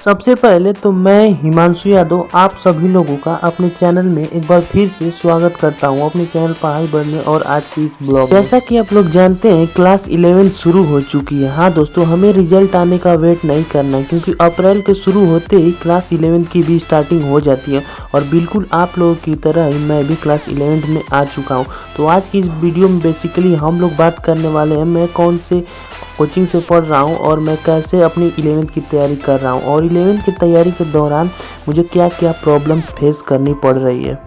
सबसे पहले तो मैं हिमांशु यादव आप सभी लोगों का अपने चैनल में एक बार फिर से स्वागत करता हूं, अपने चैनल पढ़ाई बढ़ने और आज की इस ब्लॉग। जैसा कि आप लोग जानते हैं क्लास 11 शुरू हो चुकी है। हाँ दोस्तों, हमें रिजल्ट आने का वेट नहीं करना है क्योंकि अप्रैल के शुरू होते ही क्लास 11 की भी स्टार्टिंग हो जाती है और बिल्कुल आप लोगों की तरह ही मैं भी क्लास 11 में आ चुका हूँ। तो आज की इस वीडियो में बेसिकली हम लोग बात करने वाले हैं मैं कौन से कोचिंग से पढ़ रहा हूँ और मैं कैसे अपनी 11th की तैयारी कर रहा हूँ और 11th की तैयारी के दौरान मुझे क्या क्या प्रॉब्लम फेस करनी पड़ रही है।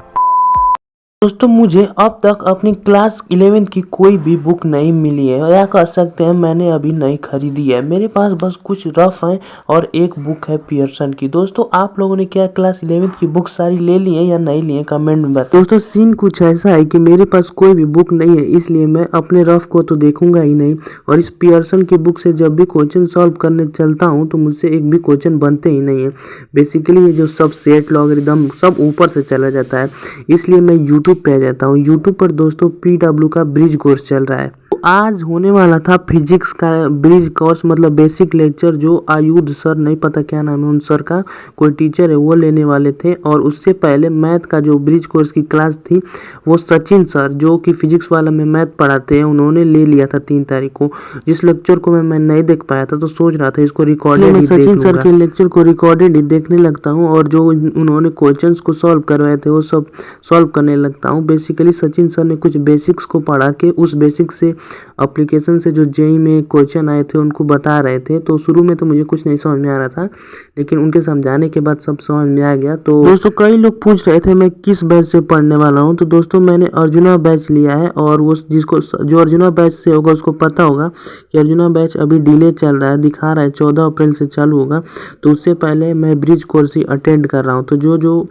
दोस्तों, मुझे अब तक अपनी क्लास 11 की कोई भी बुक नहीं मिली है या कह सकते हैं मैंने अभी नहीं खरीदी है। मेरे पास बस कुछ रफ हैं और एक बुक है पियर्सन की। दोस्तों, आप लोगों ने क्या क्लास 11 की बुक सारी ले ली है या नहीं ली है कमेंट में बताओ। दोस्तों, सीन कुछ ऐसा है कि मेरे पास कोई भी बुक नहीं है, इसलिए मैं अपने रफ को तो देखूंगा ही नहीं और इस पियर्सन की बुक से जब भी क्वेश्चन सॉल्व करने चलता हूँ तो मुझसे एक भी क्वेश्चन बनते ही नहीं है। बेसिकली ये जो सब सेट लॉगरिदम सब ऊपर से चला जाता है, इसलिए मैं यूट्यूब पे आ जाता हूँ। यूट्यूब पर दोस्तों PW का ब्रिज कोर्स चल रहा है। तो आज होने वाला था फिजिक्स का ब्रिज कोर्स, मतलब बेसिक लेक्चर, जो आयुध सर, नहीं पता क्या नाम है उन सर का, कोई टीचर है, वो लेने वाले थे। और उससे पहले मैथ का जो ब्रिज कोर्स की क्लास थी वो सचिन सर, जो कि फिजिक्स वाला में मैथ पढ़ाते हैं, उन्होंने ले लिया था 3 तारीख को। जिस लेक्चर को मैं नहीं देख पाया था तो सोच रहा था इसको रिकॉर्डेड मैं सचिन सर के लेक्चर को रिकॉर्डेड ही देखने लगता हूँ और जो उन्होंने क्वेश्चंस को सॉल्व करवाए थे वो सब सॉल्व करने लगता हूँ। बेसिकली सचिन सर ने कुछ बेसिक्स को पढ़ा के उस बेसिक से एप्लीकेशन से जो जेई में क्वेश्चन आए थे उनको बता रहे थे। तो शुरू में तो मुझे कुछ नहीं समझ में आ रहा था, लेकिन उनके समझाने के बाद सब समझ में आ गया। तो दोस्तों, कई लोग पूछ रहे थे मैं किस बैच से पढ़ने वाला हूं, तो दोस्तों मैंने अर्जुना बैच लिया है और वो जिसको जो अर्जुना बैच से होगा उसको पता होगा कि अर्जुना बैच अभी डिले चल रहा है, दिखा रहा है 14 अप्रैल से चालू होगा। तो उससे पहले मैं ब्रिज कोर्स ही अटेंड कर रहा हूँ। तो जो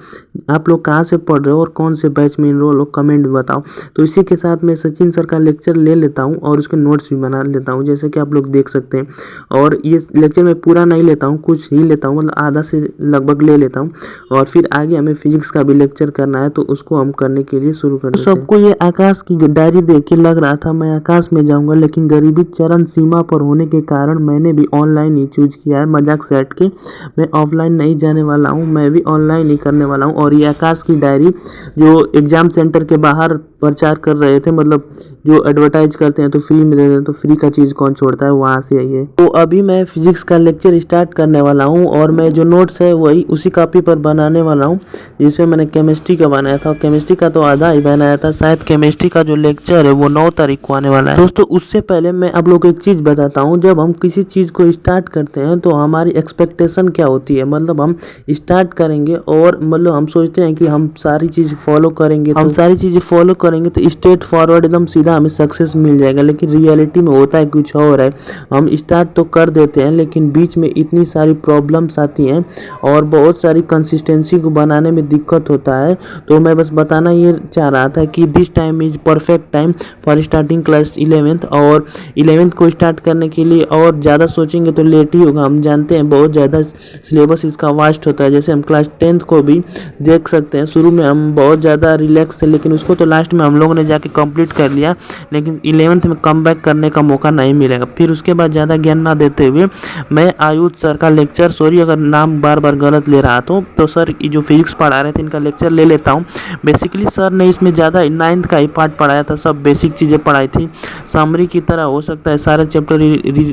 आप लोग कहाँ से पढ़ रहे हो और कौन से बैच में इनरोल हो कमेंट में बताओ। तो इसी के साथ मैं सचिन सर का लेक्चर ले लेता हूँ और उसके नोट्स भी बना लेता हूँ, जैसे कि आप लोग देख सकते हैं। और ये लेक्चर मैं पूरा नहीं लेता हूँ, कुछ ही लेता हूँ, मतलब आधा से लगभग ले लेता हूँ। और फिर आगे हमें फिजिक्स का भी लेक्चर करना है तो उसको हम करने के लिए शुरू कर देते हैं। सबको ये आकाश की डायरी देख के लग रहा था मैं आकाश में जाऊँगा, लेकिन गरीबी चरम सीमा पर होने के कारण मैंने भी ऑनलाइन ही चूज किया है। मजाक से हट के मैं ऑफलाइन नहीं जाने वाला हूँ, मैं भी ऑनलाइन ही करने वाला हूँ। और ये आकाश की डायरी जो एग्जाम सेंटर के बाहर प्रचार कर रहे थे, मतलब जो एडवर्टाइज करते हैं तो फ्री में दे देते हैं, तो फ्री का चीज़ कौन छोड़ता है, वहाँ से आई है। तो अभी मैं फिजिक्स का लेक्चर स्टार्ट करने वाला हूँ और मैं जो नोट्स है वही उसी कॉपी पर बनाने वाला हूँ जिसमें मैंने केमिस्ट्री का बनाया था। केमिस्ट्री का तो आधा ही बनाया था, शायद केमिस्ट्री का जो लेक्चर है वो 9 तारीख को आने वाला है। दोस्तों, उससे पहले मैं आप लोग को एक चीज़ बताता हूँ, जब हम किसी चीज़ को स्टार्ट करते हैं तो हमारी एक्सपेक्टेशन क्या होती है, मतलब हम स्टार्ट करेंगे और मतलब हम सोचते हैं कि हम सारी चीज़ फॉलो करेंगे, हम सारी चीज़ें फॉलो करेंगे तो स्ट्रेट फॉरवर्ड एकदम सीधा हमें सक्सेस मिल जाएगा। लेकिन रियलिटी में होता है कुछ और है। हम स्टार्ट तो कर देते हैं लेकिन बीच में इतनी सारी प्रॉब्लम्स आती हैं और बहुत सारी कंसिस्टेंसी को बनाने में दिक्कत होता है। तो मैं बस बताना ये चाह रहा था कि this time is perfect time for starting class 11th। और 11th को स्टार्ट करने के लिए और ज़्यादा सोचेंगे तो लेट ही होगा। हम जानते हैं बहुत ज़्यादा सिलेबस इसका वास्ट होता है। जैसे हम क्लास 10th को भी देख सकते हैं, शुरू में हम बहुत ज़्यादा रिलैक्स थे लेकिन उसको तो लास्ट में हम लोगों ने जाके कंप्लीट कर लिया, लेकिन 11th में कम बैक करने का मौका नहीं मिलेगा। फिर उसके बाद ज़्यादा ज्ञान ना देते हुए मैं आयुध सर का लेक्चर, सॉरी अगर नाम बार बार गलत ले रहा तो सर जो फिजिक्स पढ़ा रहे थे इनका लेक्चर ले लेता हूँ। बेसिकली सर ने इसमें ज़्यादा 9th का ही पार्ट पढ़ाया था, सब बेसिक चीज़ें पढ़ाई थी, समरी की तरह हो सकता है सारा चैप्टर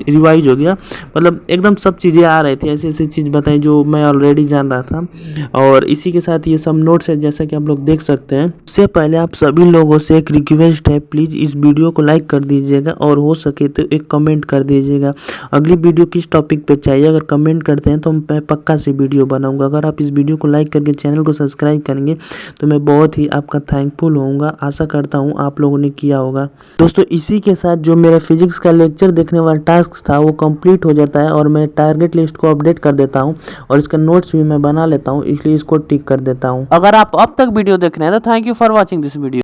रिवाइज हो गया, मतलब एकदम सब चीज़ें आ रही थी, ऐसी ऐसी चीज़ बताई जो मैं ऑलरेडी जान रहा था। और इसी के साथ ये सब नोट्स है जैसा कि आप लोग देख सकते हैं। उससे पहले आप सभी लोगों से एक रिक्वेस्ट है, प्लीज़ इस वीडियो को लाइक कर दीजिएगा और हो सके तो एक कमेंट कर दीजिएगा अगली वीडियो किस टॉपिक पे चाहिए। अगर कमेंट करते हैं तो मैं पक्का से वीडियो बनाऊंगा। अगर आप इस वीडियो को लाइक करके चैनल को सब्सक्राइब करेंगे तो मैं बहुत ही आपका थैंकफुल होऊंगा। आशा करता हूँ आप लोगों ने किया होगा। दोस्तों, इसी के साथ जो मेरा फिजिक्स का लेक्चर देखने वाला टास्क था वो कंप्लीट हो जाता है और मैं टारगेट लिस्ट को अपडेट कर देता हूँ और इसका नोट्स भी मैं बना लेता हूँ, इसलिए इसको टिक कर देता हूँ। अगर आप अब तक वीडियो देख रहे हैं तो thank you for watching this video.